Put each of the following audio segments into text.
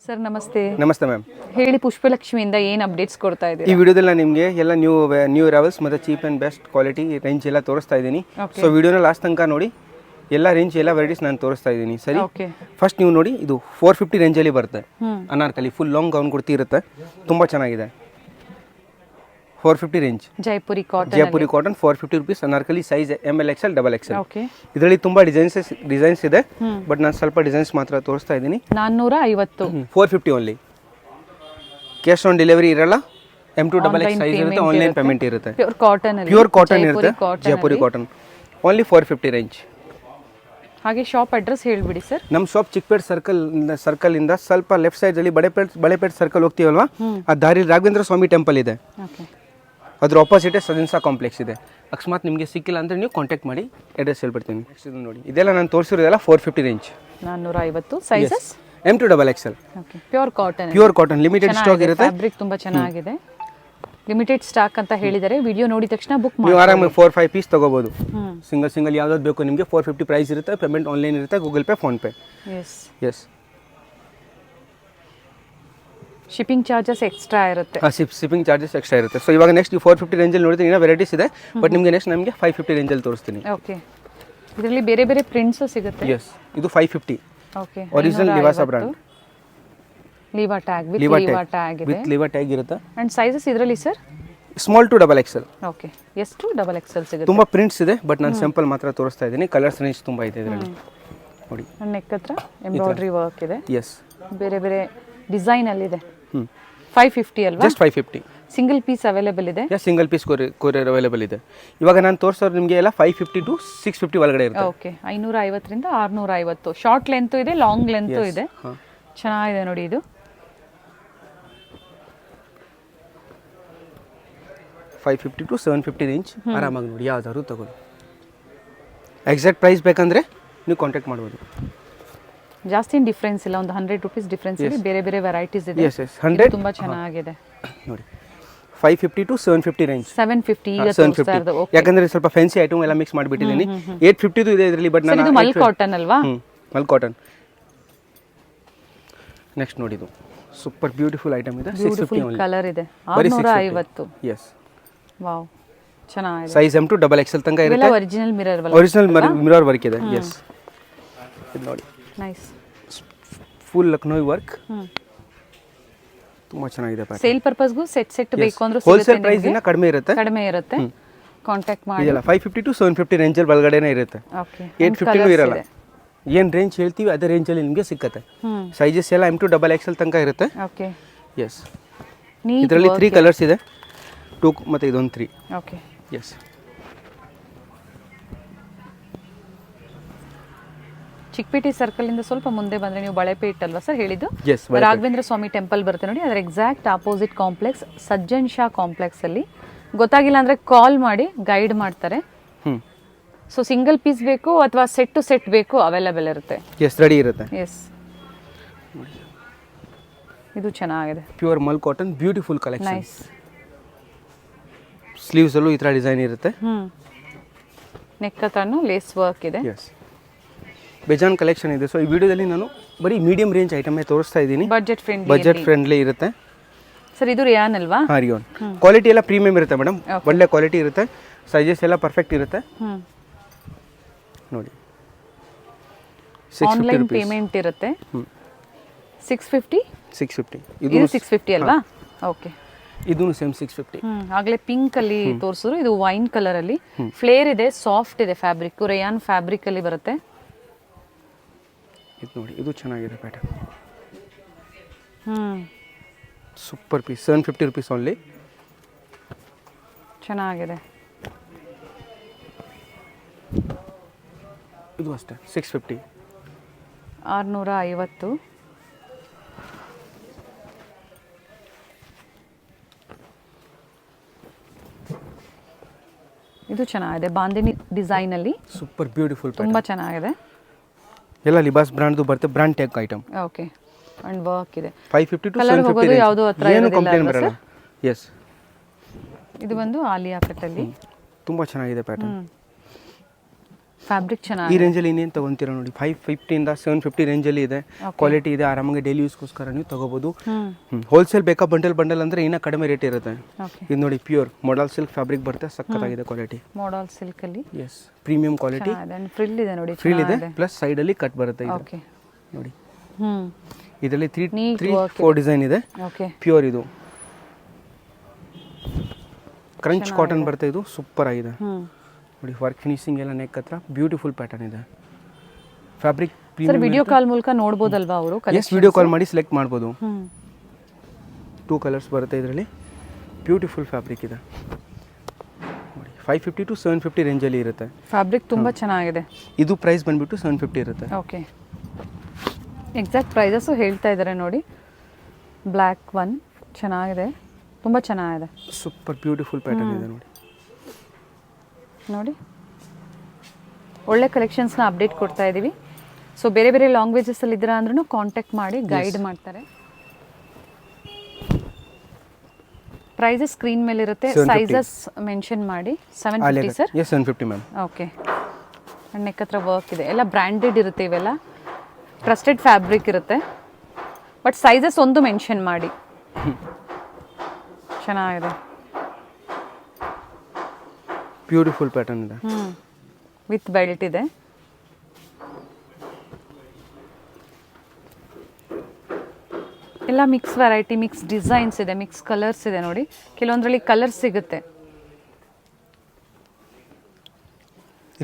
Sir ನಮಸ್ತೆ. ನಮಸ್ತೆ ma'am. ಹೇಳಿ, ಪುಷ್ಪಲಕ್ಷ್ಮಿಯಿಂದ ಏನು ಅಪ್ಡೇಟ್ಸ್ ಕೊಡ್ತಾ ಇದ್ದೀರಾ? ಈ ವಿಡಿಯೋದಲ್ಲಿ ನಾನು ನಿಮಗೆ ಎಲ್ಲ ನ್ಯೂ ಅರೈವಲ್ಸ್ ಮತ್ತು cheap and best quality range ಎಲ್ಲ ತೋರಿಸ್ತಾ ಇದ್ದೀನಿ. ಸೊ ವಿಡಿಯೋನ ಲಾಸ್ಟ್ ತನಕ ನೋಡಿ, ಎಲ್ಲ ರೇಂಜ್ ಎಲ್ಲ ವೆರೈಟೀಸ್ ನಾನು ತೋರಿಸ್ತಾ ಇದ್ದೀನಿ. ಸರಿ, ಫಸ್ಟ್ ನೀವು ನೋಡಿ, ಇದು 450 ರೇಂಜಲ್ಲಿ ಬರುತ್ತೆ. Anarkali full long gown kurti ಇರುತ್ತೆ, ತುಂಬ ಚೆನ್ನಾಗಿದೆ. 450 range Jaipuri cotton 450 rupees. Anarkali size ML XL XXL. ಇದರಲ್ಲಿ ತುಂಬ ಡಿಸೈನ್ಸ್ ಇದೆ, ಬಟ್ ನಾನು ಸ್ವಲ್ಪ ಡಿಸೈನ್ಸ್ ಮಾತ್ರ ತೋರಿಸ್ತಾ ಇದ್ದೀನಿ. 450 450 ಓನ್ಲಿ. ಕ್ಯಾಶ್ ಆನ್ ಡೆಲಿವರಿ ಇರಲ್ಲ. M2XX ಸೈಜ್ ಇರುತ್ತೆ, ಆನ್ಲೈನ್ ಪೇಮೆಂಟ್ ಇರುತ್ತೆ. ಪ್ಯೂರ್ ಕಾಟನ್ ಇರುತ್ತೆ, ಜೈಪುರಿ ಕಾಟನ್. Only 450 range. ಹಾಗೆ ಶಾಪ್ ಅಡ್ರೆಸ್ ಹೇಳ್ಬಿಡಿ ಸರ್. ನಮ್ಮ ಶಾಪ್ ಚಿಕ್ಕಪೇಟ್ ಸರ್ಕಲ್ ಇಂದ ಸ್ವಲ್ಪ ಲೆಫ್ಟ್ ಸೈಡ್ ಅಲ್ಲಿ ಬಳೆಪೇಟ್ ಸರ್ಕಲ್ ಹೋಗ್ತೀವಲ್ವಾ, ಆ ದಾರಿ ರಾಘವೇಂದ್ರ ಸ್ವಾಮಿ ಟೆಂಪಲ್ ಇದೆ, ಅದ್ರ ಆಪೋಸಿಟ್ ಸದನ್ಸಾ ಕಾಂಪ್ಲೆಕ್ಸ್ ಇದೆ. ಅಕಸ್ಮಾತ್ ನಿಮಗೆ ಸಿಕ್ಕಿಲ್ಲ ಅಂದ್ರೆ ನೀವು ಕಾಂಟ್ಯಾಕ್ಟ್ ಮಾಡಿ, ಅಡ್ರೆಸ್ ಹೇಳ್ಬಿಡ್ತೀನಿ. ಇದು ನೋಡಿ, ಇದೆಲ್ಲ ನಾನು ತೋರಿಸಿರೋದೆಲ್ಲ 450 range. 450 sizes M2XX. Pure cotton limited stock ಇರುತ್ತೆ. ಫ್ಯಾಬ್ರಿಕ್ ತುಂಬಾ ಚೆನ್ನಾಗಿದೆ. ಲಿಮಿಟೆಡ್ ಸ್ಟಾಕ್ ಅಂತ ಹೇಳಿದರೆ ವಿಡಿಯೋ ನೋಡಿದ ತಕ್ಷಣ ಬುಕ್ ಮಾಡಿ. ನೀವು ಆರಾಮಾಗಿ 4-5 ಪೀಸ್ ತಗೋಬಹುದು. ಸಿಂಗಲ್ ಯಾವ್ದಾದ್ರು ಬೇಕು ನಿಮಗೆ 450 ಪ್ರೈಸ್ ಇರುತ್ತೆ. ಪೇಮೆಂಟ್ ಆನ್ಲೈನ್ ಇರುತ್ತೆ, Google Pay, PhonePe. Yes shipping charges extra ಇರುತ್ತೆ. ಶಿಪ್ಪಿಂಗ್ ಚಾರ್ಜಸ್ ಎಕ್ಸ್ಟ್ರಾ ಇರುತ್ತೆ. ಸೊ ಇವಾಗ ನೆಕ್ಸ್ಟ್ 450 ರೇಂಜಲ್ಲಿ ನೋಡಿದ್ರೆ ಇನ್ನೂ ವೆರೈಟೀಸ್ ಇದೆ, ಬಟ್ ನಿಮಗೆ ನೆಕ್ಸ್ಟ್ ನಮಗೆ 550 ರೇಂಜಲ್ಲಿ ತೋರಿಸ್ತೀನಿ. ಓಕೆ, ಇದರಲ್ಲಿ ಬೇರೆ ಬೇರೆ ಪ್ರಿಂಟ್ಸ್ ಸಿಗುತ್ತೆ. ಎಸ್, ಇದು 550. Okay, original Liva's brand. Liva tag with Liva tag ಇದೆ. ವಿತ್ ಲಿವಾ ಟ್ಯಾಗ್ ಇರುತ್ತೆ. ಅಂಡ್ ಸೈಜಸ್ ಇದರಲ್ಲಿ sir small to XXL. Okay, ಎಷ್ಟು XXL ಸಿಗುತ್ತೆ? ತುಂಬಾ ಪ್ರಿಂಟ್ಸ್ ಇದೆ, ಬಟ್ ನಾನು ಸ್ಯಾಂಪಲ್ ಮಾತ್ರ ತೋರಿಸ್ತಾ ಇದ್ದೀನಿ. ಕಲರ್ಸ್ ರೇಂಜ್ ತುಂಬಾ ಇದೆ ಇದರಲ್ಲಿ. ನೋಡಿ, ನೆಕ್ ಹತ್ರ ಎಂಬ್ರಾಯ್ಡರಿ ವರ್ಕ್ ಇದೆ. ಎಸ್, ಬೇರೆ ಬೇರೆ ಡಿಸೈನ್ ಅಲ್ಲಿ ಇದೆ. 550 ಅಲ್ವಾ? ಜಸ್ಟ್ 550. ಸಿಂಗಲ್ ಪೀಸ್ ಅವೈಲೇಬಲ್ ಇದೆ. ಸಿಂಗಲ್ ಪೀಸ್ ಕೊರಿಯರ್ ಅವೈಲೇಬಲ್ ಇದೆ. ಇವಾಗ ನಾನು ತೋರಿಸೋದು ನಿಮಗೆ ಎಲ್ಲ 550 ಟು 650 ಒಳಗಡೆ ಇರುತ್ತೆ. ಓಕೆ, 550 ರಿಂದ 650. ಶಾರ್ಟ್ ಲೆಂತ್ ಇದೆ, ಲಾಂಗ್ ಲೆಂತ್ ಇದೆ. ಚೆನ್ನಾಗಿದೆ ನೋಡಿ. ಇದು 550 ಟು 750 ರೇಂಜ್. ಆರಾಮಾಗಿ ನೋಡಿ, ಯಾವ್ದಾದ್ರು ತಗೊಳ್ಳಿ. ಎಕ್ಸಾಕ್ಟ್ ಪ್ರೈಸ್ ಬೇಕಂದ್ರೆ ನೀವು ಕಾಂಟ್ಯಾಕ್ಟ್ ಮಾಡ್ಬೋದು. ಜಾಸ್ತಿ ಡಿಫ್ರೆನ್ಸ್ ಇಲ್ಲ, ಒಂದು 100 ರೂಪೀಸ್ ಡಿಫ್ರೆನ್ಸ್ ಇದೆ. ಬೇರೆ ಬೇರೆ ವೆರೈಟೀಸ್ ಇದೆ. ಎಸ್ ಎಸ್, 100 ತುಂಬಾ ಚೆನ್ನಾಗಿದೆ ನೋಡಿ. 550 ಟು 750 ರೇಂಜ್. 750 ಈಗ ತೋರಿಸ್ತಾ ಇರೋದು. ಓಕೆ, ಯಾಕಂದ್ರೆ ಸ್ವಲ್ಪ ಫ್ಯಾನ್ಸಿ ಐಟಮ್ ಎಲ್ಲ ಮಿಕ್ಸ್ ಮಾಡಿಬಿಟ್ಟಿದ್ದೀನಿ. 850 ಇದೆ ಇದರಲ್ಲಿ, ಬಟ್ ನಾನು ಇದು ಮಲ್ ಕಾಟನ್ ಅಲ್ವಾ? ಮಲ್ ಕಾಟನ್. ನೆಕ್ಸ್ಟ್ ನೋಡಿ, ಇದು ಸೂಪರ್ ಬ್ಯೂಟಿಫುಲ್ ಐಟಮ್ ಇದೆ. 650 ಓನ್ಲಿ. ಕಲರ್ ಇದೆ. 650. ಎಸ್, ವಾವ್, ಚೆನ್ನಾಗಿದೆ. ಸೈಜ್ M2XX ತನಕ ಇರುತ್ತೆ. ಎಲ್ಲ ಒರಿಜಿನಲ್ ಮಿರರ್ ವರ್ಕ್ ಇದೆ. ಎಸ್, ಇದು ನೋಡಿ, ನೈಸ್. ಫುಲ್ ಲಕ್ನೋವಿ ವರ್ಕ್, ತುಂಬಾ ಚೆನ್ನಾಗಿದೆ. ಸೇಲ್ ಪರ್ಪಸ್ಗೂ ಸೆಟ್ ಬೇಕು ಅಂದ್ರೆ ಹೋಲ್ಸೇಲ್ ಪ್ರೈಸ್ ಇಂದ ಕಡಿಮೆ ಇರುತ್ತೆ. ಕಾಂಟ್ಯಾಕ್ಟ್ ಮಾಡಿ. ಇದೆಲ್ಲ 550 ಟು 750 ರೇಂಜ್ ಅಲ್ಲಿ ಒಳಗಡೆನೇ ಇರುತ್ತೆ. ಓಕೆ, 850 ಇರಲ್ಲ. ಏನ್ ರೇಂಜ್ ಹೇಳ್ತೀವಿ ಅದೇ ರೇಂಜ್ ಅಲ್ಲಿ ನಿಮಗೆ ಸಿಕ್ಕತ್ತೆ. ಸೈಜಸ್ ಎಲ್ಲ M2XX ತನಕ ಇರುತ್ತೆ. Okay, yes. ಇದರಲ್ಲಿ 3 ಕಲರ್ಸ್ ಇದೆ, 2 ಮತ್ತೆ ಇದೊಂದು 3. Okay, S. ಚಿಕ್ಕಪೇಟೆ ಸರ್ಕಲ್ ಇಂದ ಸ್ವಲ್ಪ ಮುಂದೆ ಬಂದ್ರೆ ನೀವು ಬಳೆಪೇಟ್ ಅಲ್ವಾ ಸರ್ ಹೇಳಿದ್ದು? ಎಸ್, ರಾಘವೇಂದ್ರ ಸ್ವಾಮಿ ಟೆಂಪಲ್ ಬರುತ್ತೆ ನೋಡಿ, ಅದರ exact opposite complex Sajjan Shah complex ಅಲ್ಲಿ. ಗೊತ್ತಾಗಿಲ್ಲ ಅಂದ್ರೆ ಕಾಲ್ ಮಾಡಿ, ಗೈಡ್ ಮಾಡ್ತಾರೆ. ಸೊ ಸಿಂಗಲ್ ಪೀಸ್ ಬೇಕು ಅಥವಾ ಸೆಟ್ ಟು ಸೆಟ್ ಬೇಕು, ಅವೈಲೇಬಲ್ ಇರುತ್ತೆ. ಎಸ್, ರೆಡಿ ಇರುತ್ತೆ. ಎಸ್, ಇದು ಚೆನ್ನಾಗಿದೆ. Pure mul cotton, beautiful collection. Nice. Sleeves ಅಲ್ಲೂ ಈ ತರ ಡಿಸೈನ್ ಇರುತ್ತೆ. ನೆಕ್ ಹತ್ರನೂ ಲೇಸ್ ವರ್ಕ್ ಇದೆ. ಎಸ್, ಬೇಜಾನ್ ಕಲೆಕ್ಷನ್ ಇದೆ. ಸೊ ಈ ವಿಡಿಯೋದಲ್ಲಿ ನಾನು ಬರೀ ಮೀಡಿಯಂ ರೇಂಜ್ ಐಟಮ್ ತೋರಿಸ್ತಾ ಇದ್ದೀನಿ. ಬಜೆಟ್ ಫ್ರೆಂಡ್ಲಿ ಇರುತ್ತೆ. ಸರ್ ಇದು ರಿಯಾನ್ ಅಲ್ವಾ? ಹಾಂ, ರಿಯಾನ್. ಕ್ವಾಲಿಟಿ ಎಲ್ಲ ಪ್ರೀಮಿಯಂ ಇರುತ್ತೆ ಮೇಡಮ್, ಒಳ್ಳೆ ಕ್ವಾಲಿಟಿ ಇರುತ್ತೆ. ಸೈಜಸ್ ಎಲ್ಲ ಪರ್ಫೆಕ್ಟ್ ಇರುತ್ತೆ. ನೋಡಿ, ಆನ್ಲೈನ್ ಪೇಮೆಂಟ್ ಇರುತ್ತೆ. 650 ಇದು 650 ಅಲ್ವಾ? ಓಕೆ, ಇದೂ ಸೇಮ್ 650. ಆಗಲೇ ಪಿಂಕ್ ಅಲ್ಲಿ ತೋರಿಸಿದ್ರು, ಇದು ವೈನ್ ಕಲರ್ ಅಲ್ಲಿ ಫ್ಲೇರ್ ಇದೆ, ಸಾಫ್ಟ್ ಇದೆ ಫ್ಯಾಬ್ರಿಕ್. ರೇಯಾನ್ ಫ್ಯಾಬ್ರಿಕ್ ಅಲ್ಲಿ ಬರುತ್ತೆ. ಇದು ನೋಡಿ, ಇದು ಚೆನ್ನಾಗಿದೆ pattern. Super piece, 750 rupees only. ಚೆನ್ನಾಗಿದೆ. ಇದು ಅಷ್ಟೇ 650. 650. ಇದು ಚೆನ್ನಾಗಿದೆ, ಬಾಂದಿನಿ ಡಿಸೈನ್ ಅಲ್ಲಿ. ಸೂಪರ್ ಬ್ಯೂಟಿಫುಲ್, ತುಂಬಾ ಚೆನ್ನಾಗಿದೆ. ಎಲ್ಲ ಲಿಬಾಸ್ ಬ್ರಾಂಡ್ದು ಬರುತ್ತೆ, brand tag item. Okay, and work ಇದೆ. 550 ಟು 750 ಯಾವುದು ಹತ್ರ ಏನು ಕಂಪ್ಲೇಂಟ್ ಬರಲ್ಲ. ಎಸ್, ಇದು ಬಂದು ಆಲಿಯಾ ಕಟ್ ಅಲ್ಲಿ ತುಂಬಾ ಚೆನ್ನಾಗಿದೆ ಪ್ಯಾಟರ್ನ್. ಫ್ಯಾಬ್ರಿಕ್ ಈ ಚೆನ್ನಾಗಿ ರೇಂಜಲ್ಲಿ ಇನ್ನೇನು ತೊಗೊತೀರಾ ನೋಡಿ 550 ಇಂದ 750 ರೇಂಜಲ್ಲಿ ಇದೆ. ಕ್ವಾಲಿಟಿ ಇದೆ, ಆರಾಮಾಗಿ ಡೈಲಿ ಯೂಸ್ಗೋಸ್ಕರ ನೀವು ತೊಗೋಬೋದು. ಹೋಲ್ಸೇಲ್ ಬೇಕಾ ಬಂಡಲ್ ಅಂದರೆ ಇನ್ನೂ ಕಡಿಮೆ ರೇಟ್ ಇರುತ್ತೆ. ಇದು ನೋಡಿ ಪ್ಯೂರ್ ಮಾಡಲ್ ಸಿಲ್ಕ್ ಫ್ಯಾಬ್ರಿಕ್ ಬರುತ್ತೆ, ಸಕ್ಕತ್ತಾಗಿದೆ ಕ್ವಾಲಿಟಿ. ಮಾಡಲ್ ಸಿಲ್ಕಲ್ಲಿ ಎಸ್, ಪ್ರೀಮಿಯಂ ಕ್ವಾಲಿಟಿ. ಫ್ರಿಲ್ ಇದೆ ನೋಡಿ, ಫ್ರಿಲ್ ಇದೆ, ಪ್ಲಸ್ ಸೈಡಲ್ಲಿ ಕಟ್ ಬರುತ್ತೆ ಇದು ಓಕೆ. ನೋಡಿ. ಇದರಲ್ಲಿ 3-4 ಡಿಸೈನ್ ಇದೆ. ಓಕೆ, ಪ್ಯೂರ್ ಇದು ಕ್ರಂಚ್ ಕಾಟನ್ ಬರುತ್ತೆ. ಇದು ಸೂಪರ್ ಆಗಿದೆ ನೋಡಿ. ವರ್ಕ್ ಫಿನಿಶಿಂಗ್ ಎಲ್ಲ ನೆಕ್ ಹತ್ರ ಬ್ಯೂಟಿಫುಲ್ ಪ್ಯಾಟರ್ನ್ ಇದೆ. ಫ್ಯಾಬ್ರಿಕ್ ಸರ್ ವಿಡಿಯೋ ಕಾಲ್ ಮೂಲಕ ನೋಡ್ಬೋದಲ್ವಾ ಅವರು? ಎಸ್, ವಿಡಿಯೋ ಕಾಲ್ ಮಾಡಿ ಸೆಲೆಕ್ಟ್ ಮಾಡ್ಬೋದು. 2 ಕಲರ್ಸ್ ಬರುತ್ತೆ ಇದರಲ್ಲಿ. ಬ್ಯೂಟಿಫುಲ್ ಫ್ಯಾಬ್ರಿಕ್ ಇದೆ ನೋಡಿ. 550 to 750 ರೇಂಜಲ್ಲಿ ಇರುತ್ತೆ. ಫ್ಯಾಬ್ರಿಕ್ ತುಂಬ ಚೆನ್ನಾಗಿದೆ. ಇದು ಪ್ರೈಸ್ ಬಂದ್ಬಿಟ್ಟು 750 ಇರುತ್ತೆ. ಓಕೆ, ಎಕ್ಸಾಕ್ಟ್ ಪ್ರೈಸಸ್ಸು ಹೇಳ್ತಾ ಇದ್ದಾರೆ ನೋಡಿ. ಬ್ಲ್ಯಾಕ್ ಒನ್ ಚೆನ್ನಾಗಿದೆ, ತುಂಬ ಚೆನ್ನಾಗಿದೆ. ಸೂಪರ್ ಬ್ಯೂಟಿಫುಲ್ ಪ್ಯಾಟರ್ನ್ ಇದೆ ನೋಡಿ. ನೋಡಿ, ಒಳ್ಳೆ ಕಲೆಕ್ಷನ್ಸ್ನ ಅಪ್ಡೇಟ್ ಕೊಡ್ತಾ ಇದ್ದೀವಿ. ಸೊ ಬೇರೆ ಬೇರೆ ಲ್ಯಾಂಗ್ವೇಜಸಲ್ಲಿ ಇದ್ದೀರಾ ಅಂದ್ರೂ ಕಾಂಟ್ಯಾಕ್ಟ್ ಮಾಡಿ ಗೈಡ್ ಮಾಡ್ತಾರೆ. ಪ್ರೈಸಸ್ ಸ್ಕ್ರೀನ್ ಮೇಲೆ ಇರುತ್ತೆ. ಸೈಜಸ್ ಮೆನ್ಷನ್ ಮಾಡಿ. 750 sir? Yes, 750 ma'am. Okay, neck ಹತ್ರ ವರ್ಕ್ ಇದೆ, ಎಲ್ಲ ಬ್ರ್ಯಾಂಡೆಡ್ ಇರುತ್ತೆ, ಇವೆಲ್ಲ ಟ್ರಸ್ಟೆಡ್ ಫ್ಯಾಬ್ರಿಕ್ ಇರುತ್ತೆ. ಬಟ್ ಸೈಜಸ್ ಒಂದು ಮೆನ್ಷನ್ ಮಾಡಿ. ಚೆನ್ನಾಗಿದೆ, ಬ್ಯೂಟಿಫುಲ್ ಪ್ಯಾಟರ್ನ್ ಇದೆ. ವಿತ್ ಬೆಲ್ಟ್ ಇದೆ. ಎಲ್ಲ ಮಿಕ್ಸ್ ವೆರೈಟಿ, ಮಿಕ್ಸ್ ಡಿಸೈನ್ಸ್ ಇದೆ, ಮಿಕ್ಸ್ ಕಲರ್ಸ್ ಇದೆ ನೋಡಿ. ಕೆಲವೊಂದರಲ್ಲಿ ಕಲರ್ಸ್ ಸಿಗುತ್ತೆ.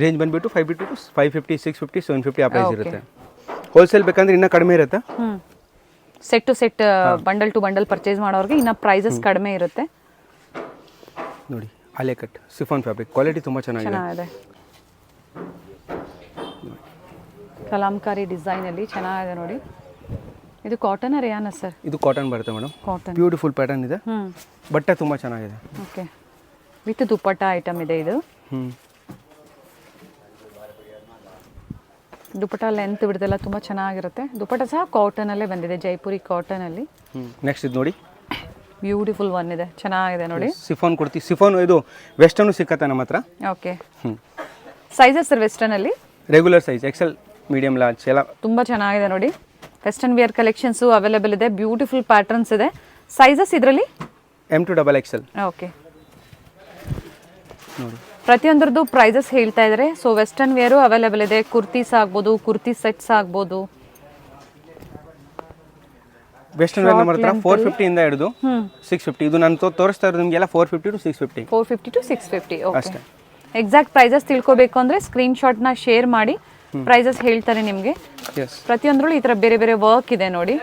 ರೇಂಜ್ ಬಂದ್ಬಿಟ್ಟು 550, 650, 750 ಆ ಪ್ರೈಸ್ ಇರುತ್ತೆ. ಹೋಲ್ಸೇಲ್ ಬೇಕಂದ್ರೆ ಇನ್ನೂ ಕಡಿಮೆ ಇರುತ್ತೆ. Set to set, bundle to bundle purchase ಮಾಡೋರಿಗೆ ಇನ್ನೂ ಪ್ರೈಸಸ್ ಕಡಿಮೆ ಇರುತ್ತೆ ನೋಡಿ. ಆಲೆ ಕಟ್ ಸಿಫಾನ್ ಫ್ಯಾಬ್ರಿಕ್ ಕ್ವಾಲಿಟಿ ತುಂಬ ಚೆನ್ನಾಗಿದೆ. ಕಲಾಂಕಾರಿ ಡಿಸೈನಲ್ಲಿ ಚೆನ್ನಾಗಿದೆ ನೋಡಿ. ಇದು ಕಾಟನ್ ರೇಯಾನ ಸರ್? ಇದು ಕಾಟನ್ ಬರುತ್ತೆ ಮೇಡಮ್. ಕಾಟನ್, ಬ್ಯೂಟಿಫುಲ್ ಪ್ಯಾಟರ್ನ್ ಇದೆ. ಬಟ್ಟೆ ತುಂಬ ಚೆನ್ನಾಗಿದೆ. ಓಕೆ, ವಿತ್ ದುಪ್ಪಟ್ಟ ಐಟಮ್ ಇದೆ ಇದು. ದುಪ್ಪಟ್ಟ ಲೆಂತ್ ಬಿಡ್ದೆಲ್ಲ ತುಂಬ ಚೆನ್ನಾಗಿರುತ್ತೆ. ದುಪ್ಪಟ್ಟ ಸಹ ಕಾಟನಲ್ಲೇ ಬಂದಿದೆ, ಜೈಪುರಿ ಕಾಟನಲ್ಲಿ. ನೆಕ್ಸ್ಟ್ ಇದು ನೋಡಿ, ಬ್ಯೂಟಿಫುಲ್ ಒನ್ ಇದೆ, ಚೆನ್ನಾಗಿದೆ ನೋಡಿ. ಸಿಫಾನ್ ಕೊಡ್ತೀವಿ. ಸಿಫಾನ್ ಇದು ವೆಸ್ಟರ್ನು ಸಿಕ್ಕತ್ತೆ ನಮ್ಮ ಹತ್ರ. ಓಕೆ, ಸೈಜಸ್ ಸರ್ ವೆಸ್ಟರ್ನಲ್ಲಿ? Regular size, XL, medium, large ಎಲ್ಲ ತುಂಬ ಚೆನ್ನಾಗಿದೆ ನೋಡಿ. ವೆಸ್ಟರ್ನ್ ವೇರ್ ಕಲೆಕ್ಷನ್ಸು ಅವೈಲೇಬಲ್ ಇದೆ. ಬ್ಯೂಟಿಫುಲ್ ಪ್ಯಾಟರ್ನ್ಸ್ ಇದೆ. ಸೈಜಸ್ ಇದರಲ್ಲಿ M to XXL. ಓಕೆ, ನೋಡಿ ಪ್ರತಿಯೊಂದರದ್ದು ಪ್ರೈಸಸ್ ಹೇಳ್ತಾ ಇದ್ದಾರೆ. ಸೊ ವೆಸ್ಟರ್ನ್ ವೇರು ಅವೈಲೇಬಲ್ ಇದೆ. ಕುರ್ತೀಸ್ ಆಗ್ಬೋದು, ಕುರ್ತಿ ಸೆಟ್ಸ್ ಆಗ್ಬೋದು. ವೆಸ್ಟರ್ನ್ ವೇರ್ ನಮ್ಮ ಹತ್ರ 450 ಇಂದ ಹಿಡಿದು 650. ಇದು ನಾನು ತೋರಿಸ್ತಾ ಇರೋದು ನಿಮಗೆಲ್ಲ 450 to 650. 450 to 650. Okay, exact prices ತಿಳ್ಕೊಬೇಕು ಅಂದರೆ ಸ್ಕ್ರೀನ್ಶಾಟ್ನ ಶೇರ್ ಮಾಡಿ. ಪ್ರೈಸಸ್ ಹೇಳ್ತಾರೆ ನಿಮಗೆ. ಪ್ರತಿಯೊಂದರಲ್ಲೂ ಈ ಥರ ಬೇರೆ ಬೇರೆ ವರ್ಕ್ ಇದೆ ನೋಡಿ.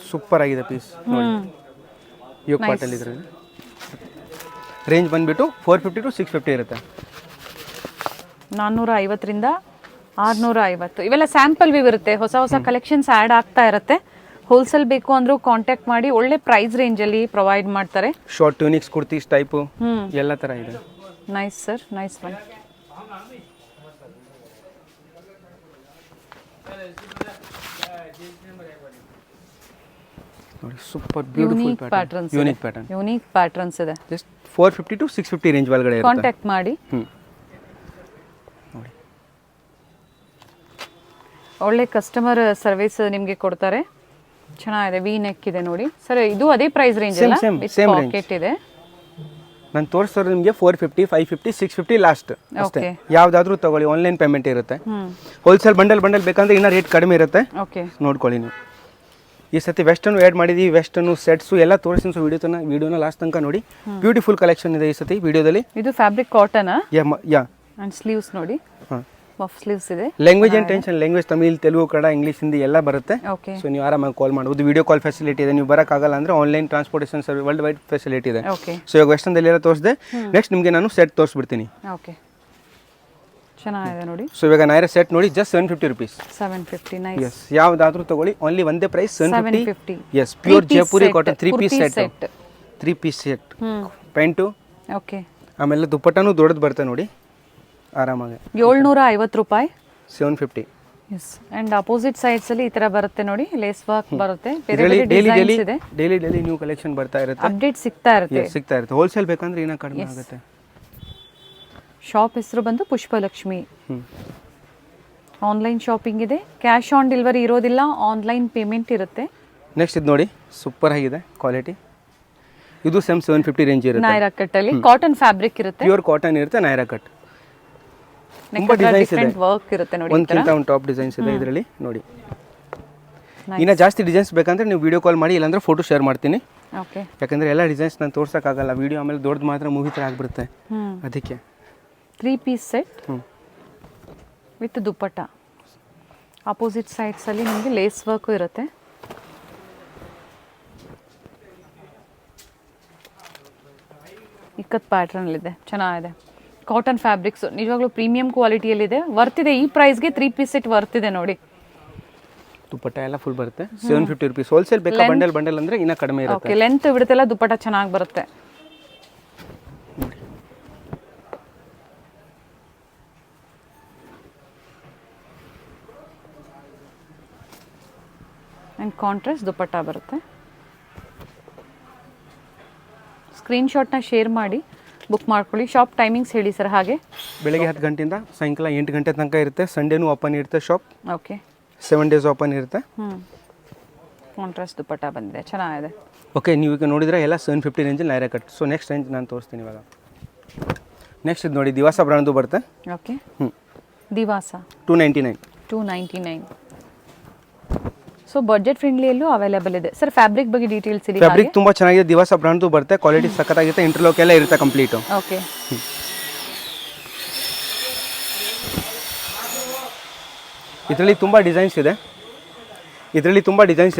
ಸೂಪರ್ ಆಗಿದೆ ಪೀಸ್ ನೋಡಿ. ಯೋಗ ಪಾಟಲ್ಲಿ ಇದರಲ್ಲಿ ರೇಂಜ್ ಬಂದ್ಬಿಟ್ಟು 450 to 650 ಇರುತ್ತೆ. 450ರಿಂದ 650. ಇವೆಲ್ಲ ಸ್ಯಾಂಪಲ್ ವ್ಯೂ ಇರುತ್ತೆ. ಹೊಸ ಹೊಸ ಕಲೆಕ್ಷನ್ಸ್ ಆ್ಯಡ್ ಆಗ್ತಾ ಇರುತ್ತೆ. ಹೋಲ್ಸೇಲ್ ಬೇಕು ಅಂದ್ರೂ ಕಾಂಟ್ಯಾಕ್ಟ್ ಮಾಡಿ. ಒಳ್ಳೆ ಪ್ರೈಸ್ ರೇಂಜಲ್ಲಿ ಪ್ರೊವೈಡ್ ಮಾಡ್ತಾರೆ. ಶಾರ್ಟ್ ಟ್ಯೂನಿಕ್ಸ್, ಕುರ್ತೀಸ್ ಟೈಪು ಎಲ್ಲ ಥರ ಇದೆ. Nice sir, nice one. ನೋಡಿ, super beautiful pattern. Unique patterns ಇದೆ. ಜಸ್ಟ್ 450 to 650 ರೇಂಜ್ ಒಳಗಡೆ ಇರುತ್ತೆ. ಕಾಂಟ್ಯಾಕ್ಟ್ ಮಾಡಿ. ನೋಡಿ, ಒಳ್ಳೆ ಕಸ್ಟಮರ್ ಸರ್ವಿಸ್ ನಿಮಗೆ ಕೊಡ್ತಾರೆ. ಚೆನ್ನಾಗಿದೆ. ವಿ ನೆಕ್ ಇದೆ ನೋಡಿ ಸರ್. ಇದು ಅದೇ ಪ್ರೈಸ್ ರೇಂಜ್ ಅಲ್ಲ? ಸೇಮ್ ಪಾಕೆಟ್ ಇದೆ. ನಾನು ತೋರಿಸೋದು ನಿಮಗೆ 450, 550, 650 ಲಾಸ್ಟ್ ಅಷ್ಟೇ. ಯಾವ್ದಾದ್ರೂ ತಗೊಳ್ಳಿ, ಆನ್ಲೈನ್ ಪೇಮೆಂಟ್ ಇರುತ್ತೆ. ಹೋಲ್ಸೇಲ್ ಬಂಡಲ್ ಬೇಕಂದ್ರೆ ಇನ್ನೂ ರೇಟ್ ಕಡಿಮೆ ಇರುತ್ತೆ. ಓಕೆ, ನೋಡ್ಕೊಳ್ಳಿ ನೀವು. ಈ ಸತಿ ವೆಸ್ಟರ್ನ್ ಆ್ಯಡ್ ಮಾಡಿದ್ದೀವಿ. ವೆಸ್ಟರ್ನು ಸೆಟ್ಸು ಎಲ್ಲ ತೋರಿಸ್ತೀನಿ. ಸೊ ವಿಡಿಯೋನ ಲಾಸ್ಟ್ ತನಕ ನೋಡಿ. ಬ್ಯೂಟಿಫುಲ್ ಕಲೆಕ್ಷನ್ ಇದೆ ಈ ಸತಿ ವಿಡಿಯೋದಲ್ಲಿ. ಇದು fabric cotton. Yeah, and sleeves ನೋಡಿ, ಪಫ್ ಸ್ಲೀವ್ಸ್ ಇದೆ. ಲ್ಯಾಂಗ್ವೇಜ್ ಏನು tension, language Tamil, Telugu, Kannada, English, Hindi ಎಲ್ಲ ಬರುತ್ತೆ. ಓಕೆ, ಸೊ ನೀವು ಆರಾಮಾಗಿ ಕಾಲ್ ಮಾಡ್ಬೋದು. ವಿಡಿಯೋ ಕಾಲ್ ಫೆಸಿಲಿಟಿ ಇದೆ. ನೀವು ಬರೋಕ್ಕಾಗಲ್ಲ ಅಂದರೆ online transportation service world wide facility ಇದೆ. ಓಕೆ, ಸೊ ಇವಾಗ ವೆಸ್ಟರ್ನ್ದಲ್ಲಿ ಎಲ್ಲ ತೋರಿಸಿದೆ. ನೆಕ್ಸ್ಟ್ ನಿಮಗೆ ನಾನು ಸೆಟ್ ತೋರಿಸ್ಬಿಡ್ತೀನಿ. ಓಕೆ, ಚೆನ್ನಾಗಿದೆ ನೋಡಿ. ಸೊ ಇವಾಗ ನೈರಾ ಸೆಟ್ ನೋಡಿ, ಜಸ್ಟ್ 750 rupees. 750, ನೈಸ್. ಎಸ್, ಯಾವ್ದಾದ್ರೂ ತಗೊಳ್ಳಿ, ಓನ್ಲಿ ಒಂದೇ price 750. Yes, pure Jaipuri cotton 3 piece set. 3 piece set, pant. Okay, ಆಮೇಲೆ ದುಪ್ಪಟ್ಟನೂ ದೊಡ್ಡದು ಬರುತ್ತೆ ನೋಡಿ. ಆರಾಮಾಗಿ 750 ರೂಪಾಯಿ. 750. ಎಸ್ ಅಂಡ್ ಅಪೋಸಿಟ್ ಸೈಡ್ಸ್ ಅಲ್ಲಿ ಈ ತರ ಬರುತ್ತೆ ನೋಡಿ, ಲೇಸ್ ವರ್ಕ್ ಬರುತ್ತೆ, ಬೇರೆ ಇದರಲ್ಲಿ ಬೇರೆ ಡೈಲಿ ಡಿಸೈನ್ಸ್ ಇದೆ, ಡೈಲಿ ನ್ಯೂ ಕಲೆಕ್ಷನ್ ಬರ್ತಾ ಇರುತ್ತೆ, ಅಪ್ಡೇಟ್ ಸಿಗ್ತಾ ಇರುತ್ತೆ. ಸಿಗ್ತಾ ಇರುತ್ತೆ. ಹೋಲ್ಸೇಲ್ ಬೇಕಂದ್ರೆ ಏನೋ ಕಡಿಮೆ ಆಗುತ್ತೆ. ಶಾಪ್ ಹೆಸರು ಬಂದು ಪುಷ್ಪಲಕ್ಷ್ಮಿ. ಆನ್ಲೈನ್ ಶಾಪಿಂಗ್ ಇದೆ, ಕ್ಯಾಶ್ ಆನ್ ಡೆಲಿವರಿ ಇರೋದಿಲ್ಲ, ಆನ್ಲೈನ್ ಪೇಮೆಂಟ್ ಇರುತ್ತೆ. ನೆಕ್ಸ್ಟ್ ಇದು ನೋಡಿ, ಸೂಪರ್ ಆಗಿದೆ ಕ್ವಾಲಿಟಿ. ಇದು ಸೇಮ್ 750 ರೇಂಜ್ ಇರುತ್ತೆ. ನೈರಾ ಕಟ್ ಅಲ್ಲಿ ಕಾಟನ್ ಫ್ಯಾಬ್ರಿಕ್ ಇರುತ್ತೆ, ಪ್ಯೂರ್ ಕಾಟನ್ ಇರುತ್ತೆ, ನೈರಾ ಕಟ್. ತುಂಬಾ ಡಿಸೈನ್ಸ್ ಇದೆ, ವರ್ಕ್ ಇರುತ್ತೆ ನೋಡಿ. ಒಂದಕ್ಕಿಂತ ಒಂದು ಟಾಪ್ ಡಿಸೈನ್ಸ್ ಇದೆ ಇದರಲ್ಲಿ ನೋಡಿ. ಇನ್ನು ಜಾಸ್ತಿ ಡಿಸೈನ್ಸ್ ಬೇಕಂದ್ರೆ ನೀವು ವಿಡಿಯೋ ಕಾಲ್ ಮಾಡಿ, ಇಲ್ಲಾಂದ್ರೆ ಫೋಟೋ ಶೇರ್ ಮಾಡ್ತೀನಿ. ಓಕೆ, ಯಾಕಂದ್ರೆ ಎಲ್ಲ ಡಿಸೈನ್ಸ್ ನಾನು ತೋರ್ಸೋಕ್ಕಾಗಲ್ಲ, ವಿಡಿಯೋ ಆಮೇಲೆ ದೊಡ್ಡದು ಮಾತ್ರ ಮೂವಿ ಥರ ಆಗಿಬಿಡುತ್ತೆ. ಅದಕ್ಕೆ 3 piece set with dupatta. Opposite sides ಅಲ್ಲಿ ನಿಮಗೆ ಲೇಸ್ ವರ್ಕು ಇರುತ್ತೆ. ಇಕ್ಕತ್ ಪ್ಯಾಟ್ರನ್ಲಿದೆ, ಚೆನ್ನಾಗಿದೆ. ಕಾಟನ್ ಫ್ಯಾಬ್ರಿಕ್ಸ್ ನಿಜವಾಗ್ಲೂ ಪ್ರೀಮಿಯಂ ಕ್ವಾಲಿಟಿಯಲ್ಲಿದೆ, ವರ್ತಿದೆ. ಈ ಪ್ರೈಸ್ಗೆ 3 ಪೀಸ್ ಸೆಟ್ ವರ್ತಿದೆ ನೋಡಿ. ದುಪ್ಪಟ್ಟ ಎಲ್ಲ ಫುಲ್ ಬರುತ್ತೆ. 750 ರುಪೀಸ್. ಹೋಲ್ಸೇಲ್ ಬೇಕಾ ಬಂಡಲ್ ಅಂದ್ರೆ ಇನ್ನೂ ಕಡಿಮೆ ಇರುತ್ತೆ. ಓಕೆ, ಲೆಂತ್ ಬಿಡುತ್ತೆಲ್ಲ ದುಪ್ಪಟ್ಟ ಚೆನ್ನಾಗಿ ಬರುತ್ತೆ. ಆ್ಯಂಡ್ ಕಾಂಟ್ರಾಸ್ಟ್ ದುಪ್ಪಟ್ಟ ಬರುತ್ತೆ. ಸ್ಕ್ರೀನ್ಶಾಟ್ನ ಶೇರ್ ಮಾಡಿ ಬುಕ್ ಮಾಡ್ಕೊಳ್ಳಿ. ಶಾಪ್ ಟೈಮಿಂಗ್ಸ್ ಹೇಳಿ ಸರ್. ಹಾಗೆ ಬೆಳಗ್ಗೆ 10 ಗಂಟೆಯಿಂದ ಸಾಯಂಕಾಲ 8 ಗಂಟೆ ತನಕ ಇರುತ್ತೆ. ಸಂಡೇನೂ ಓಪನ್ ಇರುತ್ತೆ ಶಾಪ್. ಓಕೆ, 7 ಡೇಸ್ ಓಪನ್ ಇರುತ್ತೆ. ಕಾಂಟ್ರಾಸ್ಟ್ ದುಪ್ಪಟ್ಟ ಬಂದಿದೆ, ಚೆನ್ನಾಗಿದೆ. ಓಕೆ, ನೀವು ಈಗ ನೋಡಿದ್ರೆ ಎಲ್ಲ 750 ರೇಂಜಲ್ಲಿ Naira cut. So next range ನಾನು ತೋರಿಸ್ತೀನಿ ಇವಾಗ. ನೆಕ್ಸ್ಟ್ ಇದು ನೋಡಿ, ದಿವಾಸ ಬ್ರ್ಯಾಂಡ್ದು ಬರುತ್ತೆ. ಓಕೆ, ದಿವಾಸ 299. ಸೊ ಬಜೆಟ್ ಫ್ರೆಂಡ್ಲಿಯಲ್ಲೂ ಅವೈಲೇಬಲ್ ಇದೆ ಸರ್. ಫ್ಯಾಬ್ರಿಕ್ ಬಗ್ಗೆ ಡೀಟೇಲ್ಸ್ ಇದೆ. ಫ್ಯಾಬ್ರಿಕ್ ತುಂಬಾ ಚೆನ್ನಾಗಿದೆ, ದಿವಾಸ ಬ್ರ್ಯಾಂಡ್ದು ಬರುತ್ತೆ. ಕ್ವಾಲಿಟಿ ಸಖತ್ತಾಗಿರುತ್ತೆ, ಇಂಟರ್ಲಾಕ್ ಎಲ್ಲ ಇರುತ್ತೆ ಕಂಪ್ಲೀಟ್. ಓಕೆ, ಇದರಲ್ಲಿ ತುಂಬ ಡಿಸೈನ್ಸ್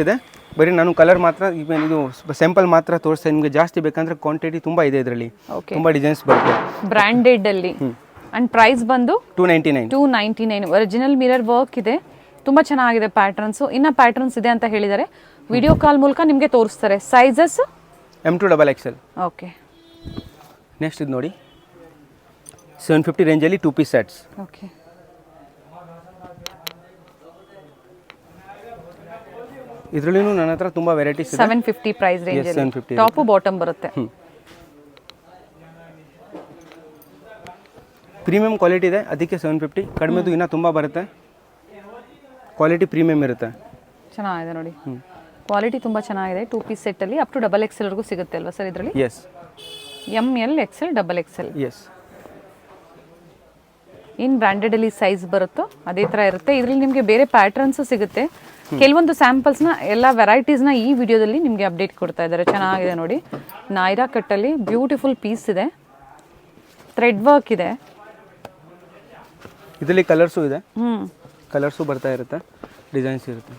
ಇದೆ. ಬರೀ ನಾನು ಕಲರ್ ಮಾತ್ರ, ಇವನ್ ಇದು ಸ್ಯಾಂಪಲ್ ಮಾತ್ರ ತೋರಿಸ್ತೇನೆ. ನಿಮಗೆ ಜಾಸ್ತಿ ಬೇಕಂದ್ರೆ ಕ್ವಾಂಟಿಟಿ ತುಂಬ ಇದೆ ಇದರಲ್ಲಿ, ತುಂಬ ಡಿಸೈನ್ಸ್ ಬರುತ್ತೆ. ಬ್ರ್ಯಾಂಡೆಡ್ ಅಲ್ಲಿ. ಅಂಡ್ ಪ್ರೈಸ್ ಬಂದು 299. ಒರಿಜಿನಲ್ ಮಿರರ್ ವರ್ಕ್ ಇದೆ, ತುಂಬಾ ಚೆನ್ನಾಗಿದೆ ಪ್ಯಾಟರ್ನ್ಸ್. ಇನ್ನ ಪ್ಯಾಟರ್ನ್ಸ್ ಇದೆ ಅಂತ ಹೇಳಿದ್ದಾರೆ, ವಿಡಿಯೋ ಕಾಲ್ ಮೂಲಕ ನಿಮಗೆ ತೋರಿಸ್ತಾರೆ. Sizes M2XXL. ಓಕೆ, ನೆಕ್ಸ್ಟ್ ಇದು ನೋಡಿ, 750 ರೇಂಜಲ್ಲಿ 2 ಪೀಸ್ ಸೆಟ್ಸ್. ಓಕೆ, ಇದರಲ್ಲೂ ನನ್ನ ಹತ್ರ ತುಂಬ ವೆರೈಟೀಸ್ ಇದೆ. 750 ಪ್ರೈಸ್ ರೇಂಜ್ ಅಲ್ಲಿ 750 ಟಾಪ್ ಬಾಟಮ್ ಬರುತ್ತೆ. ಪ್ರೀಮಿಯಂ ಕ್ವಾಲಿಟಿ ಇದೆ, ಅದಕ್ಕೆ 750. ಕಡಿಮೆದು ಇನ್ನೂ ತುಂಬ ಬರುತ್ತೆ, ಕ್ವಾಲಿಟಿ ಪ್ರೀಮಿಯಂ ಇರುತ್ತೆ. ಚೆನ್ನಾಗಿದೆ ನೋಡಿ, ಕ್ವಾಲಿಟಿ ತುಂಬ ಚೆನ್ನಾಗಿದೆ. 2 ಪೀಸ್ ಸೆಟ್ಟಲ್ಲಿ ಅಪ್ ಟು XXL ವರೆಗೂ ಸಿಗುತ್ತೆ ಅಲ್ವಾ ಸರ್ ಇದರಲ್ಲಿ? Yes, ML XL XXL. Yes. ಏನು ಬ್ರ್ಯಾಂಡೆಡಲ್ಲಿ ಸೈಜ್ ಬರುತ್ತೋ ಅದೇ ಥರ ಇರುತ್ತೆ. ಇದರಲ್ಲಿ ನಿಮಗೆ ಬೇರೆ ಪ್ಯಾಟರ್ನ್ಸು ಸಿಗುತ್ತೆ. ಕೆಲವೊಂದು ಸ್ಯಾಂಪಲ್ಸ್ನ ಎಲ್ಲ ವೆರೈಟೀಸ್ನ ಈ ವಿಡಿಯೋದಲ್ಲಿ ನಿಮಗೆ ಅಪ್ಡೇಟ್ ಕೊಡ್ತಾ ಇದ್ದಾರೆ. ಚೆನ್ನಾಗಿದೆ ನೋಡಿ, ನೈರಾ ಕಟ್ಟಲ್ಲಿ ಬ್ಯೂಟಿಫುಲ್ ಪೀಸ್ ಇದೆ, ಥ್ರೆಡ್ ವರ್ಕ್ ಇದೆ. ಇದರಲ್ಲಿ ಕಲರ್ಸು ಇದೆ, ಕಲರ್ಸು ಬರ್ತಾ ಇರುತ್ತೆ, ಡಿಸೈನ್ಸ್ ಇರುತ್ತೆ.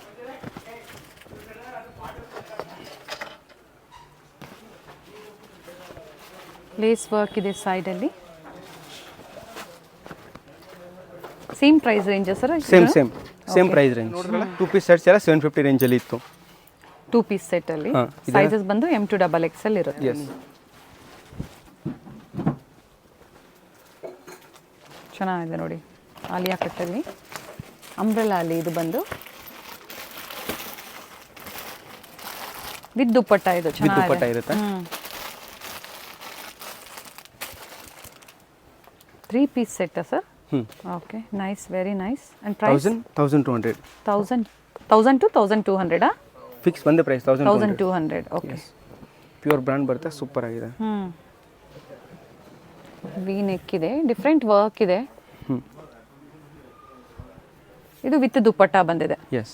ಲೇಸ್ ವರ್ಕ್ ಇದೆ ಸೈಡಲ್ಲಿ. Same price range sir? Same price range. 2 piece sets ಎಲ್ಲ 750 ರೇಂಜಲ್ಲಿ ಇತ್ತು. 2 ಪೀಸ್ ಸೆಟ್ಟಲ್ಲಿ ಸೈಜಸ್ ಬಂದು M2XXL ಇರುತ್ತೆ. ಎಸ್, ಚೆನ್ನಾಗಿದೆ ನೋಡಿ, ಆಲಿಯಾ ಕಟ್ಟಲ್ಲಿ ಅಂಬ್ರೆಲಾ ಅಲ್ಲಿ. ಇದು ಬಂದು ವಿತ್ ದುಪ್ಪಟ್ಟ. ಇದು ದುಪ್ಪಟ್ಟ ಇರುತ್ತೆ. 3 piece set sir? Okay, nice, very nice. And price 1200. 1000 to 1200 fix ಬಂದ ಪ್ರೈಸ್ 1200. ಓಕೆ, ಪ್ಯೂರ್ ಬ್ರ್ಯಾಂಡ್ ಬರುತ್ತೆ, ಸೂಪರ್ ಆಗಿದೆ. ವಿ ನೆಕ್ ಇದೆ, ಡಿಫ್ರೆಂಟ್ ವರ್ಕ್ ಇದೆ. ಇದು ವಿತ್ ದುಪ್ಪಟ್ಟ ಬಂದಿದೆ. ಎಸ್,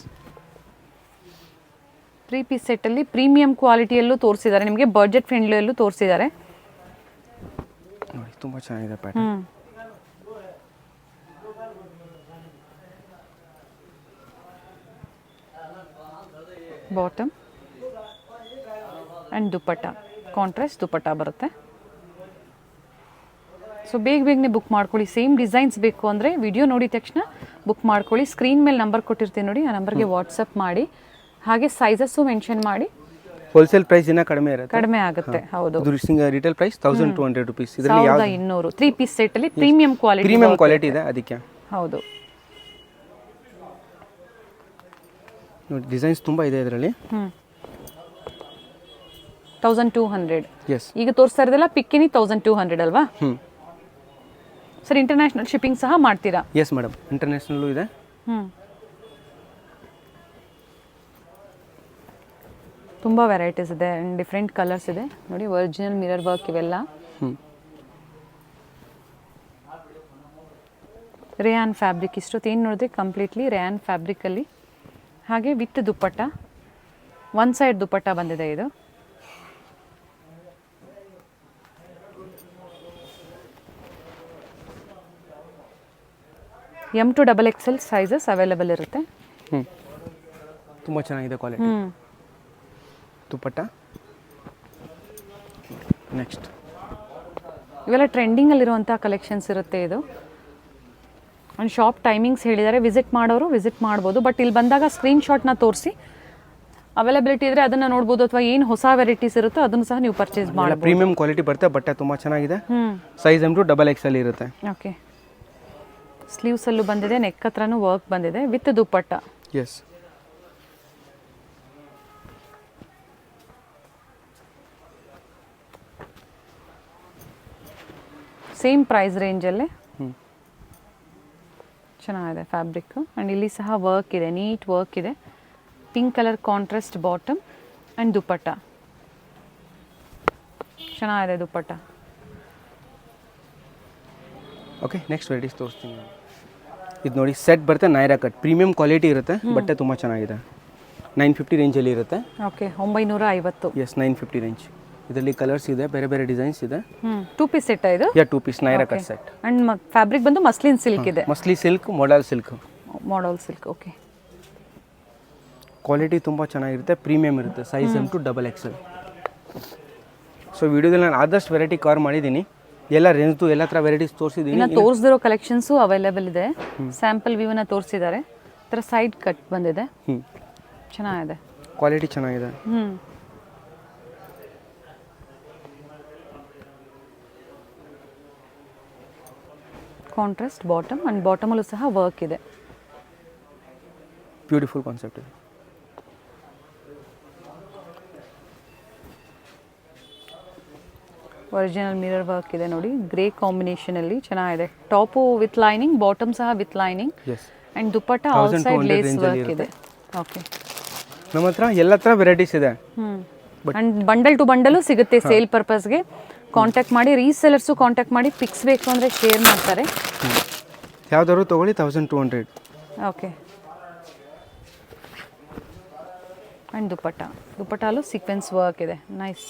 3 ಪೀಸ್ ಸೆಟ್ಟಲ್ಲಿ ಪ್ರೀಮಿಯಂ ಕ್ವಾಲಿಟಿಯಲ್ಲೂ ತೋರಿಸಿದ್ದಾರೆ, ನಿಮಗೆ ಬಜೆಟ್ ಫ್ರೆಂಡ್ಲಿಯಲ್ಲೂ ತೋರಿಸಿದ್ದಾರೆ ನೋಡಿ. ತುಂಬ ಚೆನ್ನಾಗಿದೆ pattern. Bottom and dupatta, contrast dupatta ಬರುತ್ತೆ. ಸೊ ಬೇಗನೆ ಬುಕ್ ಮಾಡ್ಕೊಳ್ಳಿ. ಸೇಮ್ ಡಿಸೈನ್ಸ್ ಬೇಕು ಅಂದರೆ ವಿಡಿಯೋ ನೋಡಿದ ತಕ್ಷಣ ಬುಕ್ ಮಾಡ್ಕೊಳ್ಳಿ. ಸ್ಕ್ರೀನ್ ಮೇಲೆ ನಂಬರ್ ಕೊಟ್ಟಿರ್ತೀನಿ ನೋಡಿ, ಆ ನಂಬರ್ಗೆ ವಾಟ್ಸಪ್ ಮಾಡಿ. ಹಾಗೆ ಸೈಜಸ್ಸು ಮೆನ್ಷನ್ ಮಾಡಿ. ಹೋಲ್ಸೇಲ್ ಪ್ರೈಸ್ ಇನ್ನೂ ಕಡಿಮೆ ಆಗುತ್ತೆ. ಹೌದು, ರಿಟೇಲ್ ಪ್ರೈಸ್ 1200 ರುಪೀಸ್. ಇದರಲ್ಲಿ 1200. 3 ಪೀಸ್ ಸೆಟ್ಟಲ್ಲಿ ಪ್ರೀಮಿಯಂ ಕ್ವಾಲಿಟಿ ಇದೆ ಅದಕ್ಕೆ. ಹೌದು, ನೋಡಿ ಡಿಸೈನ್ಸ್ ತುಂಬ ಇದೆ ಇದರಲ್ಲಿ. 1200. ಎಸ್. ಈಗ ತೋರಿಸ್ತಾ ಇರೋದೆಲ್ಲ ಪಿಕ್ಕಿನಿ 1200 ಅಲ್ವಾ? ಸರ್ ಇಂಟರ್ನ್ಯಾಷನಲ್ ಶಿಪ್ಪಿಂಗ್ ಸಹ ಮಾಡ್ತೀರಾ? ಎಸ್ ಮೇಡಮ್, ಇಂಟರ್ನ್ಯಾಷನಲ್ಲು ಇದೆ. ತುಂಬ ವೆರೈಟೀಸ್ ಇದೆ ಆ್ಯಂಡ್ ಡಿಫ್ರೆಂಟ್ ಕಲರ್ಸ್ ಇದೆ ನೋಡಿ. ಒರಿಜಿನಲ್ ಮಿರರ್ ವರ್ಕ್ ಇವೆಲ್ಲ. ರೇಯಾನ್ ಫ್ಯಾಬ್ರಿಕ್, ಇಷ್ಟೊತ್ತೇನು ನೋಡಿದ್ರೆ ಕಂಪ್ಲೀಟ್ಲಿ ರೇಯಾನ್ ಫ್ಯಾಬ್ರಿಕಲ್ಲಿ, ಹಾಗೆ ವಿತ್ ದುಪ್ಪಟ್ಟ, ಒನ್ ಸೈಡ್ ದುಪ್ಪಟ್ಟ ಬಂದಿದೆ ಇದು. M to XXL sizes available ಇರುತ್ತೆ. ತುಂಬ ಚೆನ್ನಾಗಿದೆ ಕ್ವಾಲಿಟಿ. ದುಪ್ಪಟ್ಟ ನೆಕ್ಸ್ಟ್ ಇವೆಲ್ಲ ಟ್ರೆಂಡಿಂಗಲ್ಲಿರುವಂಥ ಕಲೆಕ್ಷನ್ಸ್ ಇರುತ್ತೆ ಇದು. ಆ್ಯಂಡ್ ಶಾಪ್ ಟೈಮಿಂಗ್ಸ್ ಹೇಳಿದ್ದಾರೆ, ವಿಸಿಟ್ ಮಾಡೋರು ವಿಸಿಟ್ ಮಾಡ್ಬೋದು. ಬಟ್ ಇಲ್ಲಿ ಬಂದಾಗ ಸ್ಕ್ರೀನ್ಶಾಟ್ನ ತೋರಿಸಿ ಅವೈಲಬಿಲಿಟಿ ಇದ್ದರೆ ಅದನ್ನು ನೋಡ್ಬೋದು, ಅಥವಾ ಏನು ಹೊಸ ವೆರೈಟೀಸ್ ಇರುತ್ತೋ ಅದನ್ನು ಸಹ ನೀವು ಪರ್ಚೇಸ್ ಮಾಡ್ಬೋದು. ಪ್ರೀಮಿಯಂ ಕ್ವಾಲಿಟಿ ಬರುತ್ತೆ, ಬಟ್ಟೆ ತುಂಬ ಚೆನ್ನಾಗಿದೆ. ಸೈಜ್ M to XXL ಇರುತ್ತೆ. ಓಕೆ, ಸ್ಲೀವ್ಸಲ್ಲೂ ಬಂದಿದೆ, ನೆಕ್ ಹತ್ರನೂ ವರ್ಕ್ ಬಂದಿದೆ with dupatta. Yes. Same price ರೇಂಜಲ್ಲೇ ಚೆನ್ನಾಗಿದೆ ಫ್ಯಾಬ್ರಿಕ್. ಆ್ಯಂಡ್ ಇಲ್ಲಿ ಸಹ ವರ್ಕ್ ಇದೆ, ನೀಟ್ ವರ್ಕ್ ಇದೆ. Pink colour contrast bottom and dupatta ಚೆನ್ನಾಗಿದೆ ದುಪ್ಪಟ್ಟ. ಓಕೆ, ನೆಕ್ಸ್ಟ್ ವೆರೈಟೀಸ್ ತೋರಿಸ್ತೀನಿ. ಇದು ನೋಡಿ ಸೆಟ್ ಬರುತ್ತೆ, ನೈರಾ ಕಟ್, ಪ್ರೀಮಿಯಂ ಕ್ವಾಲಿಟಿ ಇರುತ್ತೆ, ಬಟ್ಟೆ ತುಂಬ ಚೆನ್ನಾಗಿದೆ. 950 ರೇಂಜಲ್ಲಿ ಇರುತ್ತೆ. ಓಕೆ, 950. Yes, 950 range. ಇದರಲ್ಲಿ ಕಲರ್ಸ್ ಇದೆ, ಬೇರೆ ಬೇರೆ ಡಿಸೈನ್ಸ್ ಇದೆ. 2 ಪೀಸ್ ಸೆಟ್ ಇದು? Yeah 2 piece Naira cut set. And fabric ಬಂದು ಮಸ್ಲಿನ್ ಸಿಲ್ಕ್ ಇದೆ. Muslin silk, modal silk. Modal silk. Okay, quality ತುಂಬ ಚೆನ್ನಾಗಿರುತ್ತೆ, ಪ್ರೀಮಿಯಂ ಇರುತ್ತೆ. Size M to XXL. So ವಿಡಿಯೋದಲ್ಲಿ ನಾನು ಆದಷ್ಟು ವೆರೈಟಿ ಕವರ್ ಮಾಡಿದ್ದೀನಿ. ಎಲ್ಲ ರೇಂಜ್ದು ಎಲ್ಲ ಥರ ವೆರೈಟೀಸ್ ತೋರಿಸಿದ್ದೀನಿ. ಇನ್ನು ತೋರಿಸಿದಿರೋ ಕಲೆಕ್ಷನ್ಸು ಅವೈಲೇಬಲ್ ಇದೆ. ಸ್ಯಾಂಪಲ್ ವ್ಯೂನ ತೋರಿಸಿದ್ದಾರೆ. ಈ ಥರ ಸೈಡ್ ಕಟ್ ಬಂದಿದೆ, ಚೆನ್ನಾಗಿದೆ, ಕ್ವಾಲಿಟಿ ಚೆನ್ನಾಗಿದೆ. ಕಾಂಟ್ರಾಸ್ಟ್ ಬಾಟಮ್ ಆ್ಯಂಡ್ ಬಾಟಮಲ್ಲೂ ಸಹ ವರ್ಕ್ ಇದೆ. ಬ್ಯೂಟಿಫುಲ್ ಕಾನ್ಸೆಪ್ಟ್ ಇದೆ. ಒರಿಜಿನಲ್ ಮಿರರ್ ವರ್ಕ್ ಇದೆ ನೋಡಿ, ಗ್ರೇ ಕಾಂಬಿನೇಷನಲ್ಲಿ ಚೆನ್ನಾಗಿದೆ. ಟಾಪು ವಿತ್ ಲೈನಿಂಗ್, ಬಾಟಮ್ ಸಹ with lining. And dupatta outside lace work ಇದೆ. ಓಕೆ, ನಮ್ಮ ಹತ್ರ ಎಲ್ಲ ಥರ ವೆರೈಟೀಸ್ ಇದೆ. ಆ್ಯಂಡ್ ಬಂಡಲ್ ಟು ಬಂಡಲು ಸಿಗುತ್ತೆ ಸೇಲ್ ಪರ್ಪಸ್ಗೆ. ಕಾಂಟ್ಯಾಕ್ಟ್ ಮಾಡಿ, ರೀಸೆಲರ್ಸು ಕಾಂಟ್ಯಾಕ್ಟ್ ಮಾಡಿ. ಪಿಕ್ಸ್ ಬೇಕು ಅಂದರೆ ಶೇರ್ ಮಾಡ್ತಾರೆ. ಯಾವ್ದಾದ್ರು ತೊಗೊಳ್ಳಿ, 1200. ಓಕೆ, ಆ್ಯಂಡ್ ದುಪ್ಪಟ್ಟಲ್ಲೂ ಸೀಕ್ವೆನ್ಸ್ ವರ್ಕ್ ಇದೆ, ನೈಸ್.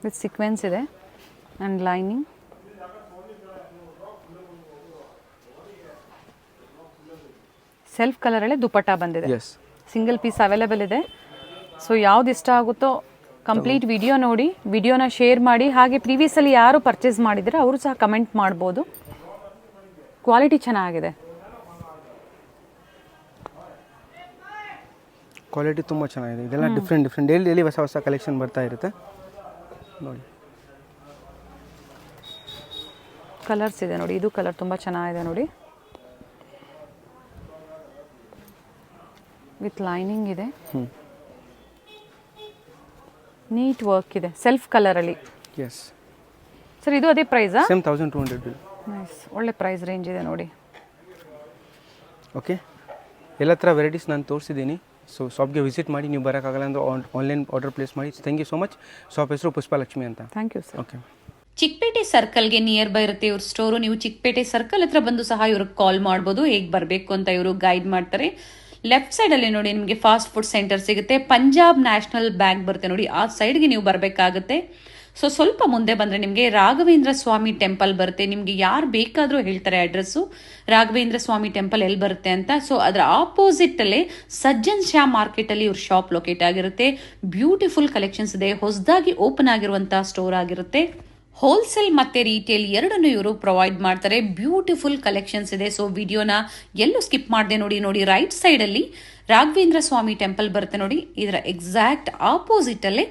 ವಿತ್ ಸೀಕ್ವೆನ್ಸ್ ಇದೆ ಆ್ಯಂಡ್ ಲೈನಿಂಗ್. ಸೆಲ್ಫ್ ಕಲರಲ್ಲೇ ದುಪ್ಪಟ್ಟ ಬಂದಿದೆ. ಸಿಂಗಲ್ ಪೀಸ್ ಅವೈಲೇಬಲ್ ಇದೆ. ಸೊ ಯಾವ್ದು ಇಷ್ಟ ಆಗುತ್ತೋ ಕಂಪ್ಲೀಟ್ ವಿಡಿಯೋ ನೋಡಿ, ವಿಡಿಯೋನ ಶೇರ್ ಮಾಡಿ. ಹಾಗೆ ಪ್ರೀವಿಯಸಲ್ಲಿ ಯಾರು ಪರ್ಚೇಸ್ ಮಾಡಿದರೆ ಅವರು ಸಹ ಕಮೆಂಟ್ ಮಾಡ್ಬೋದು. ಕ್ವಾಲಿಟಿ ಚೆನ್ನಾಗಿದೆ, ಕ್ವಾಲಿಟಿ ತುಂಬ ಚೆನ್ನಾಗಿದೆ. ಇದೆಲ್ಲ ಡಿಫ್ರೆಂಟ್ ಡೈಲಿ ಹೊಸ ಹೊಸ ಕಲೆಕ್ಷನ್ ಬರ್ತಾ ಇರುತ್ತೆ ನೋಡಿ. ಕಲರ್ಸ್ ಇದೆ ನೋಡಿ, ಇದು ಕಲರ್ ತುಂಬ ಚೆನ್ನಾಗಿದೆ ನೋಡಿ. ವಿತ್ ಲೈನಿಂಗ್ ಇದೆ, ನೀಟ್ ವರ್ಕ್ ಇದೆ, ಸೆಲ್ಫ್ ಕಲರಲ್ಲಿ. ಎಸ್ ಸರ್, ಇದು ಅದೇ ಪ್ರೈಸಾ? ಸೇಮ್ 1200. ನೈಸ್, ಒಳ್ಳೆ ಪ್ರೈಸ್ ರೇಂಜ್ ಇದೆ ನೋಡಿ. ಓಕೆ, ಎಲ್ಲ ಥರ ವೆರೈಟೀಸ್ ನಾನು ತೋರಿಸಿದ್ದೀನಿ. ಸೊ ಶಾಪ್ಗೆ ವಿಸಿಟ್ ಮಾಡಿ, ನೀವು ಬರೋಕ್ಕಾಗಲ್ಲ ಅಂದರೆ ಆನ್ಲೈನ್ ಆರ್ಡರ್ ಪ್ಲೇಸ್ ಮಾಡಿ. Thank you so much. Shop ಹೆಸರು ಪುಷ್ಪಲಕ್ಷ್ಮಿ ಅಂತ. Thank you sir. Okay, Chickpete ಸರ್ಕಲ್ಗೆ ನಿಯರ್ ಬೈ ಇರುತ್ತೆ ಇವ್ರ ಸ್ಟೋರು. ನೀವು ಚಿಕ್ಕಪೇಟೆ ಸರ್ಕಲ್ ಹತ್ರ ಬಂದು ಸಹ ಇವ್ರಿಗೆ ಕಾಲ್ ಮಾಡ್ಬೋದು, ಹೇಗೆ ಬರಬೇಕು ಅಂತ ಇವರು ಗೈಡ್ ಮಾಡ್ತಾರೆ. ಲೆಫ್ಟ್ ಸೈಡಲ್ಲಿ ನೋಡಿ ನಿಮಗೆ ಫಾಸ್ಟ್ ಫುಡ್ ಸೆಂಟರ್ ಸಿಗುತ್ತೆ. ಪಂಜಾಬ್ ನ್ಯಾಷನಲ್ ಬ್ಯಾಂಕ್ ಬರುತ್ತೆ ನೋಡಿ, ಆ ಸೈಡ್ಗೆ ನೀವು ಬರಬೇಕಾಗುತ್ತೆ. ಸೊ ಸ್ವಲ್ಪ ಮುಂದೆ ಬಂದರೆ ನಿಮಗೆ ರಾಘವೇಂದ್ರ ಸ್ವಾಮಿ ಟೆಂಪಲ್ ಬರುತ್ತೆ. ನಿಮಗೆ ಯಾರು ಬೇಕಾದರೂ ಹೇಳ್ತಾರೆ ಅಡ್ರೆಸ್ಸು, ರಾಘವೇಂದ್ರ ಸ್ವಾಮಿ ಟೆಂಪಲ್ ಎಲ್ಲಿ ಬರುತ್ತೆ ಅಂತ. ಸೊ ಅದರ ಆಪೋಸಿಟಲ್ಲೇ ಸಜ್ಜನ್ ಶಾ ಮಾರ್ಕೆಟಲ್ಲಿ ಇವ್ರ ಶಾಪ್ ಲೊಕೇಟ್ ಆಗಿರುತ್ತೆ. ಬ್ಯೂಟಿಫುಲ್ ಕಲೆಕ್ಷನ್ಸ್ ಇದೆ, ಹೊಸದಾಗಿ ಓಪನ್ ಆಗಿರುವಂಥ ಸ್ಟೋರ್ ಆಗಿರುತ್ತೆ. ಹೋಲ್ಸೇಲ್ ಮತ್ತೆ ರೀಟೇಲ್ ಎರಡನ್ನು ಇವರು ಪ್ರೊವೈಡ್ ಮಾಡ್ತಾರೆ. ಬ್ಯೂಟಿಫುಲ್ ಕಲೆಕ್ಷನ್ಸ್ ಇದೆ. ಸೊ ವಿಡಿಯೋನ ಎಲ್ಲೂ ಸ್ಕಿಪ್ ಮಾಡದೆ ನೋಡಿ. ರೈಟ್ ಸೈಡಲ್ಲಿ ರಾಘವೇಂದ್ರ ಸ್ವಾಮಿ ಟೆಂಪಲ್ ಬರುತ್ತೆ ನೋಡಿ, ಇದರ ಎಕ್ಸಾಕ್ಟ್ ಆಪೋಸಿಟಲ್ಲೇ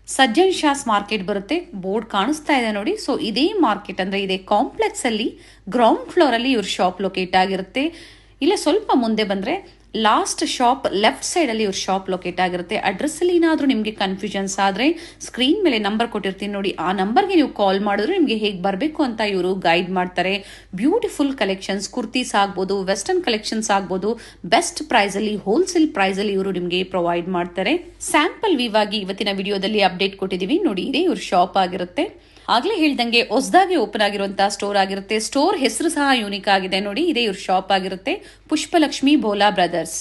ಸಜ್ಜನ್ ಶಾಸ್ ಮಾರ್ಕೆಟ್ ಬರುತ್ತೆ, ಬೋರ್ಡ್ ಕಾಣಿಸ್ತಾ ಇದೆ ನೋಡಿ. ಸೊ ಇದೇ ಮಾರ್ಕೆಟ್ ಅಂದ್ರೆ ಇದೇ ಕಾಂಪ್ಲೆಕ್ಸ್ ಅಲ್ಲಿ ಗ್ರೌಂಡ್ ಫ್ಲೋರ್ ಅಲ್ಲಿ ಇವ್ರ ಶಾಪ್ ಲೊಕೇಟ್ ಆಗಿರುತ್ತೆ. ಇಲ್ಲ ಸ್ವಲ್ಪ ಮುಂದೆ ಬಂದ್ರೆ ಲಾಸ್ಟ್ ಶಾಪ್ ಲೆಫ್ಟ್ ಸೈಡ್ ಅಲ್ಲಿ ಇವ್ರ ಶಾಪ್ ಲೊಕೇಟ್ ಆಗಿರುತ್ತೆ. ಅಡ್ರೆಸ್ ಅಲ್ಲಿ ಏನಾದ್ರೂ ನಿಮ್ಗೆ ಕನ್ಫ್ಯೂಷನ್ಸ್ ಆದ್ರೆ ಸ್ಕ್ರೀನ್ ಮೇಲೆ ನಂಬರ್ ಕೊಟ್ಟಿರ್ತೀನಿ ನೋಡಿ, ಆ ನಂಬರ್ಗೆ ನೀವು ಕಾಲ್ ಮಾಡಿದ್ರೆ ನಿಮ್ಗೆ ಹೇಗೆ ಬರಬೇಕು ಅಂತ ಇವರು ಗೈಡ್ ಮಾಡ್ತಾರೆ. ಬ್ಯೂಟಿಫುಲ್ ಕಲೆಕ್ಷನ್ಸ್, ಕುರ್ತೀಸ್ ಆಗ್ಬೋದು, ವೆಸ್ಟರ್ನ್ ಕಲೆಕ್ಷನ್ಸ್ ಆಗ್ಬೋದು, ಬೆಸ್ಟ್ ಪ್ರೈಸ್ ಅಲ್ಲಿ, ಹೋಲ್ಸೇಲ್ ಪ್ರೈಸ್ ಅಲ್ಲಿ ಇವರು ನಿಮ್ಗೆ ಪ್ರೊವೈಡ್ ಮಾಡ್ತಾರೆ. ಸ್ಯಾಂಪಲ್ ವ್ಯೂ ಆಗಿ ಇವತ್ತಿನ ವಿಡಿಯೋದಲ್ಲಿ ಅಪ್ಡೇಟ್ ಕೊಟ್ಟಿದೀವಿ ನೋಡಿ, ಇದೇ ಇವ್ರ ಶಾಪ್ ಆಗಿರುತ್ತೆ. ಆಗ್ಲೇ ಹೇಳ್ದಂಗೆ ಹೊಸದಾಗಿ ಓಪನ್ ಆಗಿರುವಂತಹ ಸ್ಟೋರ್ ಆಗಿರುತ್ತೆ. ಸ್ಟೋರ್ ಹೆಸರು ಸಹ ಯೂನಿಕ್ ಆಗಿದೆ ನೋಡಿ, ಇದೇ ಇವ್ರ ಶಾಪ್ ಆಗಿರುತ್ತೆ. ಪುಷ್ಪಲಕ್ಷ್ಮಿ ಭೋಲಾ ಬ್ರದರ್ಸ್.